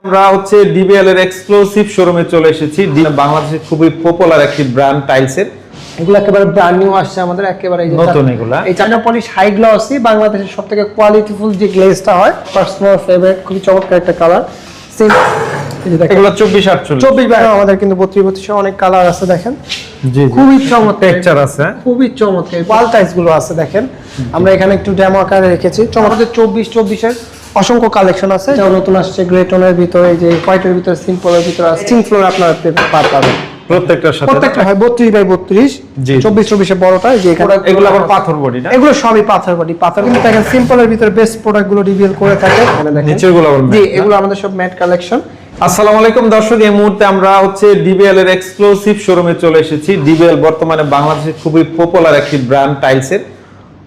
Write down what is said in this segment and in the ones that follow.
আমরা হচ্ছে ডিবিএল এর এক্সক্লুসিভ শোরুমে চলে এসেছি। বাংলাদেশের খুবই পপুলার একটি ব্র্যান্ড টাইলসের, এগুলো একেবারে ব্র্যান্ড নিউ আসছে আমাদের, একেবারে নতুন। এগুলা এই চায়না পলিশ হাই গ্লসি, বাংলাদেশের সবথেকে কোয়ালিটিফুল যে গ্লেজটা হয়, পার্সোনাল ফেভারিট, খুবই চমৎকার একটা কালার। সেম এগুলো 24 আমাদের কিন্তু 32 অনেক কালার আছে দেখেন। জি, খুবই চমৎকার টেক্সচার আছে, খুবই চমৎকার ওয়াল টাইলস গুলো আছে দেখেন। আমরা এখানে একটু ডেমো আকারে রেখেছি। আমাদের 24 এর অসংখ্য কালেকশন আছে। এটা নতুন আসছে গ্রে টোনের ভিতরে, এই যে হোয়াইটের ভিতরে, সিম্পলের ভিতরে আছে। স্টিং ফ্লোর আপনারা পাবেন প্রত্যেকটার সাথে। প্রত্যেকটা হয় 32x32, 24 এর বড়টা। এই যে এখানে এগুলো আবার পাথর বডি না? এগুলো সবই পাথর বডি। পাথর কিন্তু দেখেন সিম্পলের ভিতরে বেস্ট প্রোডাক্ট গুলো ডিবিএল করে থাকে। এখানে দেখেন নিচের গুলো আবার জি, এগুলো আমাদের সব ম্যাট কালেকশন। আসসালামু আলাইকুম দর্শক, এই মুহূর্তে আমরা হচ্ছে ডিবিএল এর এক্সক্লুসিভ শোরুমে চলে এসেছি। ডিবিএল বর্তমানে বাংলাদেশের খুবই পপুলার একটি ব্র্যান্ড টাইলসের।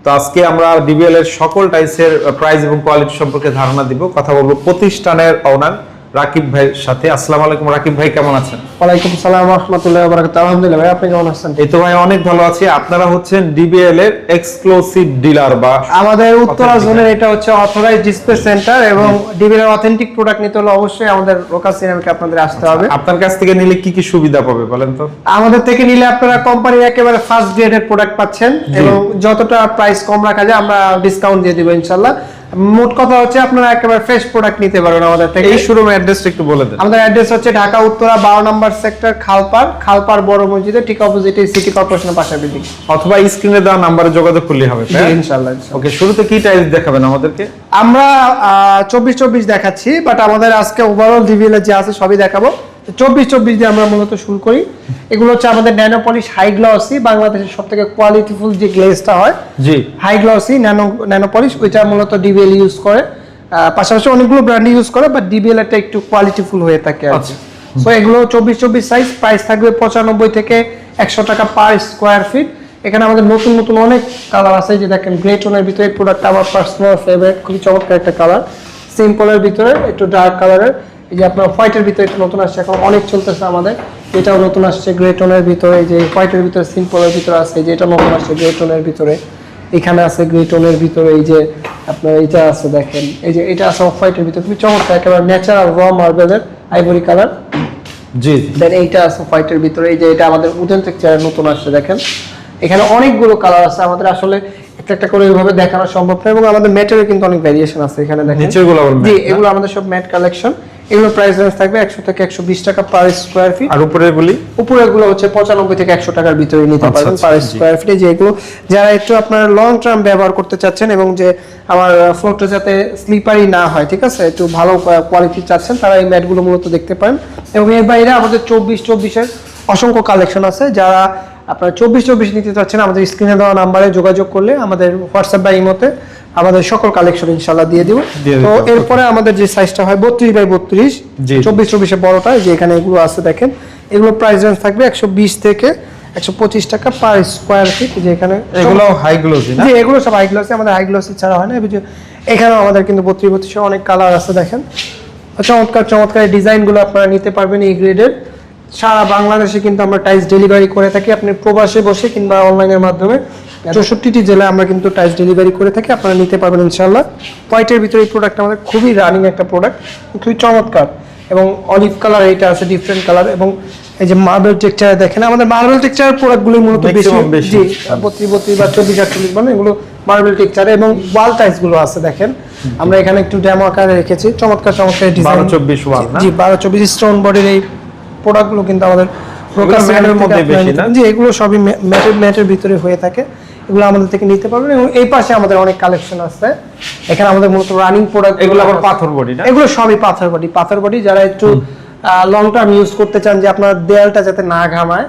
তো আজকে আমরা ডিবিএল এর সকল টাইলসের প্রাইস এবং কোয়ালিটি সম্পর্কে ধারণা দিব। কথা বলবো প্রতিষ্ঠানের ওনার রাকিব ভাইয়ের সাথে। আসসালামু আলাইকুম রাকিব ভাই, কেমন আছেন? ওয়ালাইকুম আসসালাম ওয়া রাহমাতুল্লাহি ওয়া বারাকাতুহু। আলহামদুলিল্লাহ ভাই, আপনি কেমন আছেন? এই তো ভাই অনেক ভালো আছি। আপনারা হচ্ছেন ডিবিএল এর এক্সক্লুসিভ ডিলার, বা আমাদের উত্তরা জোনের এটা হচ্ছে অথরাইজড ডিসপ্লে সেন্টার, এবং ডিবিএল এর অথেন্টিক প্রোডাক্ট নিতে হলে অবশ্যই আমাদের লোকাল সিনেমাকে আপনাদের আসতে হবে। আপনার কাছ থেকে নিলে কি কি সুবিধা পাবে বলেন তো? আমাদের থেকে নিলে আপনারা কোম্পানির একেবারে ফার্স্ট গ্রেডের প্রোডাক্ট পাচ্ছেন, এবং যতটা প্রাইস কম রাখা যায় আমরা ডিসকাউন্ট দিয়ে দিব ইনশাআল্লাহ। মোট কথা হচ্ছে আপনারা একেবারে ফ্রেশ প্রোডাক্ট নিতে পারবেন আমাদের থেকে। এই শোরুমের অ্যাড্রেসটা একটু বলে দেন। আমাদের অ্যাড্রেস হচ্ছে ঢাকা উত্তরা 12 নম্বর সেক্টর, খালপার বড় মসজিদের ঠিক অপোজিটে সিটি কর্পোরেশনের পাশে বিল্ডিং। অথবা স্ক্রিনে দেওয়া নম্বরে যোগাযোগ করলে হবে। ইনশাআল্লাহ। ওকে, শুরুতে কি টাইলস দেখাবেন আমাদেরকে? আমরা 24 দেখাচ্ছি, বাট আমাদের আজকে ওভারঅল ডিবিএল যে আছে সবই দেখাবো। 24 দিয়ে আমরা মূলত শুরু করি। এগুলো হচ্ছে আমাদের ন্যানো পলিশ হাই গ্লসি, বাংলাদেশের সবথেকে কোয়ালিটিফুল যে গ্লেজটা হয়, জি হাই গ্লসি ন্যানো পলিশ, ওইটা মূলত ডিবিএল ইউজ করে। পাশাপাশি অনেকগুলো ব্র্যান্ড ইউজ করে, বাট ডিবিএল এটা একটু কোয়ালিটিফুল হয়ে থাকে। আচ্ছা, সো এগুলো 24 সাইজ, প্রাইস থাকবে 95 থেকে 100 টাকা পার স্কোয়ার ফিট। এখানে আমাদের নতুন নতুন অনেক কালার আছে, যে দেখেন গ্রে টোনের ভিতরে এই প্রোডাক্টটা আমার পার্সোনাল ফেভারিট, খুবই চমৎকার একটা কালার। সিম্পলের ভিতরে একটু ডার্ক কালারের, এই যে আপনার হোয়াইটের ভিতরে এটা নতুন আসছে, এখন অনেক চলতেছে আমাদের। এটাও নতুন আসছে গ্রে টোনের ভিতরে, এই যে হোয়াইটের ভিতরে সিম্পলের ভিতরে আছে, এই যে এটা নতুন আসছে গ্রে টোনের ভিতরে। এখানে আছে গ্রে টোনের ভিতরে, এই যে আপনার এটা আছে দেখেন, এই যে এটা আছে হোয়াইটের ভিতরে, খুবই চমৎকার একেবারে ন্যাচারাল র মার্বেলের আইভরি কালার। জি, দেন এইটা আছে হোয়াইটের ভিতরে, এই যে এটা আমাদের উডেন টেক্সচারের নতুন আসছে দেখেন। এখানে অনেকগুলো কালার আছে, আমাদের আসলে একটা করে এইভাবে দেখানো সম্ভব না, এবং আমাদের ম্যাটেরও কিন্তু অনেক ভেরিয়েশন আছে এখানে দেখেন। নিচেরগুলো জি, এগুলো আমাদের সব ম্যাট কালেকশন। এগুলো প্রাইস রেঞ্জ থাকবে 100 থেকে 120 টাকা পার স্কয়ার ফিট। আর উপরেরগুলো হচ্ছে 95 থেকে 100 টাকার ভিতরে নিতে পারবেন পার স্কয়ার ফিটে। যে এগুলো যারা একটু আপনারা লং টার্ম ব্যবহার করতে চাচ্ছেন, এবং যে আমার ফ্লোরটা যাতে স্লিপারি না হয়, ঠিক আছে, একটু ভালো কোয়ালিটি চাচ্ছেন, তারা এই ম্যাটগুলো মূলত দেখতে পারেন। এবং এর বাইরে আমাদের 24 এর অসংখ্য কালেকশন আছে। যারা আপনারা 24 নিতে চাচ্ছেন, আমাদের স্ক্রিনে দেওয়া নাম্বারে যোগাযোগ করলে আমাদের হোয়াটসঅ্যাপ বা ইমোতে আমাদের সকল কালেকশন ইনশাআল্লাহ দিয়ে দিব। তো এরপরে আমাদের যে সাইজটা হয় 32x32, 24 এর বড়টা, যে এখানে এগুলো আছে দেখেন। এগুলো প্রাইস রেঞ্জ থাকবে 120 থেকে 125 টাকা পার স্কয়ার ফিট। যে এখানে এগুলো হাই গ্লোসি না? জি, এগুলো সব হাই গ্লোসি। আমাদের হাই গ্লোসি ছাড়া হয় না। এখানে আমাদের কিন্তু 32 অনেক কালার আছে দেখেন। চমৎকার ডিজাইনগুলো আপনারা নিতে পারবেন এই গ্রেডের। সারা বাংলাদেশে কিন্তু আমরা টাইলস ডেলিভারি করে থাকি, আপনি প্রবাসে বসে কিংবা অনলাইনের মাধ্যমে 64টি জেলায় আমরা কিন্তু টাইলস ডেলিভারি করে থাকি, আপনারা নিতে পারবেন ইনশাআল্লাহ। হোয়াইটের ভিতরে এই প্রোডাক্ট আমাদের খুবই রানিং একটা প্রোডাক্ট, খুবই চমৎকার। এবং অলিভ কালার এটা আছে, ডিফারেন্ট কালার। এবং এই যে মার্বেল টেক্সচার দেখেন, আমাদের মার্বেল টেক্সচার প্রোডাক্টগুলো মূলত বেশি, জি 32 বা 24 মানে এগুলো মার্বেল টেক্সচার। এবং ওয়াল টাইলস গুলো আছে দেখেন, আমরা এখানে একটু ডেমো আকারে রেখেছি। চমৎকার ডিজাইন, 12-24 ওয়াল না? জি 12-24 স্টোন বডির এই প্রোডাক্টগুলো কিন্তু আমাদের লোকাল মধ্যে বেশি না। জি, এগুলো সবই ম্যাটের ভিতরে হয়ে থাকে। এগুলো আমাদের থেকে নিতে পারবেন। এবং এই পাশে আমাদের অনেক কালেকশন আছে। এখানে আমাদের মূলত রানিং প্রোডাক্ট, এগুলো আবার পাথর বডি না? এগুলো সবই পাথর বডি। যারা একটু লং টার্ম ইউজ করতে চান, যে আপনার দেয়ালটা যাতে না ঘামায়,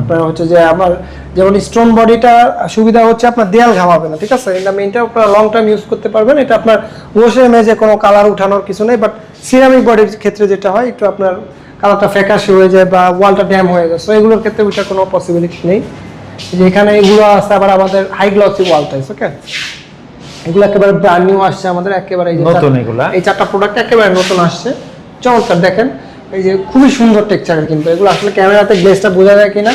আপনার হচ্ছে যে আমার যেমন স্টোন বডিটা সুবিধা হচ্ছে আপনার দেয়াল ঘামাবে না, ঠিক আছে। এটা মেইনটা আপনারা লং টার্ম ইউজ করতে পারবেন। এটা আপনার ওয়াশে মেজে কোনো কালার উঠানোর কিছু নেই, বাট সিরামিক বডির ক্ষেত্রে যেটা হয়, একটু আপনার কালারটা ফ্যাকাশে হয়ে যায় বা ওয়ালটা ড্যাম হয়ে যায়, সো এগুলোর ক্ষেত্রে ওইটা কোনো পসিবিলিটি নেই। যে এখানে এগুলো আছে আবার আমাদের হাই গ্লসি ওয়াল টাইলস। ওকে, এগুলো একেবারে ব্র্যান্ড নিউ আসছে আমাদের, একেবারে নতুন। এগুলা এই চারটা প্রোডাক্ট একেবারে নতুন আসছে, চমৎকার দেখেন। এই যে খুবই সুন্দর টেক্সচারের, কিন্তু এগুলো আসলে ক্যামেরাতে গ্লেজটা বোঝা যায় কিনা,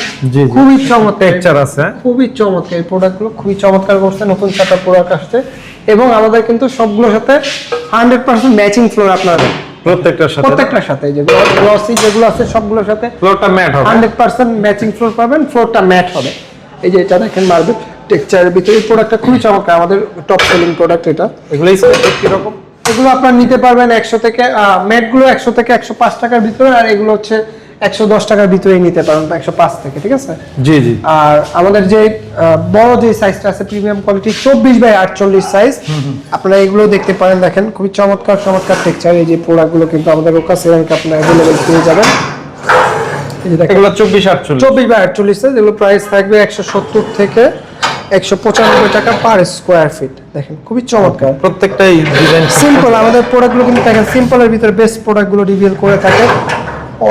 খুবই চমৎকার টেক্সচার আছে, খুবই চমৎকার। এই প্রোডাক্টগুলো খুবই চমৎকার করছে, নতুন চারটা প্রোডাক্ট আসছে। এবং আমাদের কিন্তু সবগুলোর সাথে 100% ম্যাচিং ফ্লোর আপনারা প্রত্যেকটার সাথে প্রত্যেকটার সাথে যেগুলো গ্লসি যেগুলো আছে সবগুলোর সাথে ফ্লোরটা ম্যাট হবে 100% ম্যাচিং ফ্লোর পাবেন, ফ্লোরটা ম্যাট হবে। এই যে এটা দেখেন মার্বেল টেক্সচারের ভিতরে, এই প্রোডাক্টটা খুবই চমৎকার, আমাদের টপ সেলিং প্রোডাক্ট এটা। এগুলো স্কয়ার কি রকম? এগুলো আপনারা নিতে পারবেন 100 থেকে ম্যাটগুলো 100 থেকে 105 টাকার ভিতরে, আর এগুলো হচ্ছে 110 টাকার ভিতরেই নিতে পারবেন, 105 থেকে, ঠিক আছে? জি জি। আর আমাদের যে বড় যে সাইজটা আছে প্রিমিয়াম কোয়ালিটি 24/48 সাইজ, আপনারা এগুলো দেখতে পারেন, দেখেন খুবই চমৎকার চমৎকার টেক্সচার। এই যে প্রোডাক্টগুলো কিন্তু আমাদের রোকা সেরামিক আপনারা अवेलेबल পেয়ে যাবেন। এই যে দেখেন এগুলো 24/48 24/48 সাইজ, এগুলো প্রাইস থাকবে 170 থেকে 195 টাকা পার স্কয়ার ফিট। দেখেন খুবই চমৎকার, প্রত্যেকটাই ডিজাইন সিম্পল। আমাদের প্রোডাক্টগুলো কিন্তু দেখেন সিম্পলের ভিতরে বেস্ট প্রোডাক্টগুলো রিভিল করে থাকে,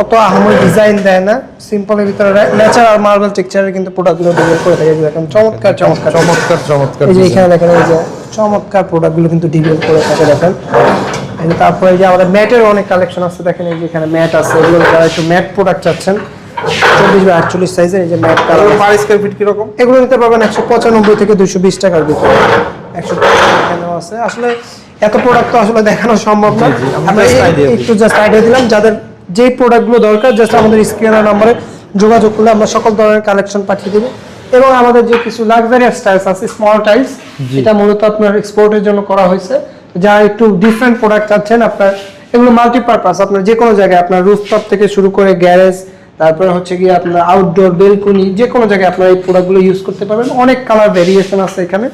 অত আহামরি ডিজাইন দেয় না, সিম্পলের ভিতরে ন্যাচারাল মার্বেল টেক্সচারের কিন্তু প্রোডাক্টগুলো রিভিল করে থাকে। দেখেন চমৎকার চমৎকার চমৎকার চমৎকার। এই যে এখানে দেখেন এই যে চমৎকার প্রোডাক্টগুলো কিন্তু রিভিল করে থাকে, দেখেন। এই যে তারপরে এই যে আমাদের ম্যাটের অনেক কালেকশন আছে, দেখেন এই যে এখানে ম্যাট আছে, এগুলো যারা একটু ম্যাট প্রোডাক্ট চাচ্ছেন 24/48 সাইজের, এই যে matte colour per square feet কি রকম? এগুলো নিতে পারবেন 195 থেকে 220 টাকার ভিতরে। 150 এখানেও আছে। আসলে এত প্রোডাক্ট তো আসলে দেখানো সম্ভব না, আমরা একটু জাস্ট আইডিয়া দিলাম। যাদের যে প্রোডাক্টগুলো দরকার জাস্ট আমাদের স্ক্রিনের নম্বরে যোগাযোগ করলে আমরা সকল ধরনের কালেকশন পাঠিয়ে দেব। এবং আমাদের যে কিছু লাক্সারিয়াস টাইলস আছে, স্মল টাইলস, এটা মূলত আপনার এক্সপোর্টের জন্য করা হয়েছে। যারা একটু ডিফারেন্ট প্রোডাক্ট চাচ্ছেন, আপনার এগুলো মাল্টিপারপাস, আপনার যে কোনো জায়গায় আপনার রুফটপ থেকে শুরু করে গ্যারেজ, তারপরে হচ্ছে গিয়ে আপনার আউটডোর বেলকনি, যে কোনো জায়গায় আপনারা এই প্রোডাক্টগুলো ইউজ করতে পারবেন। অনেক কালার ভেরিয়েশন আছে এখানে,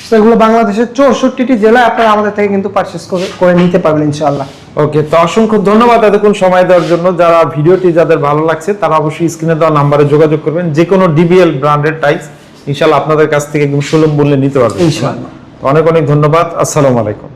সেগুলো বাংলাদেশের 64টি জেলায় আপনারা আমাদের থেকে কিন্তু পারচেজ করে নিতে পারবেন ইনশাআল্লাহ। ওকে, তো অসংখ্য ধন্যবাদ এতক্ষণ সময় দেওয়ার জন্য। যারা ভিডিওটি যাদের ভালো লাগছে তারা অবশ্যই স্ক্রিনে দেওয়া নাম্বারে যোগাযোগ করবেন। যে কোনো ডিবিএল ব্র্যান্ডের টাইলস ইনশাআল্লাহ আপনাদের কাছ থেকে একদম সুলভ মূল্যে নিতে পারবেন ইনশাআল্লাহ। অনেক অনেক ধন্যবাদ। আসসালামু আলাইকুম।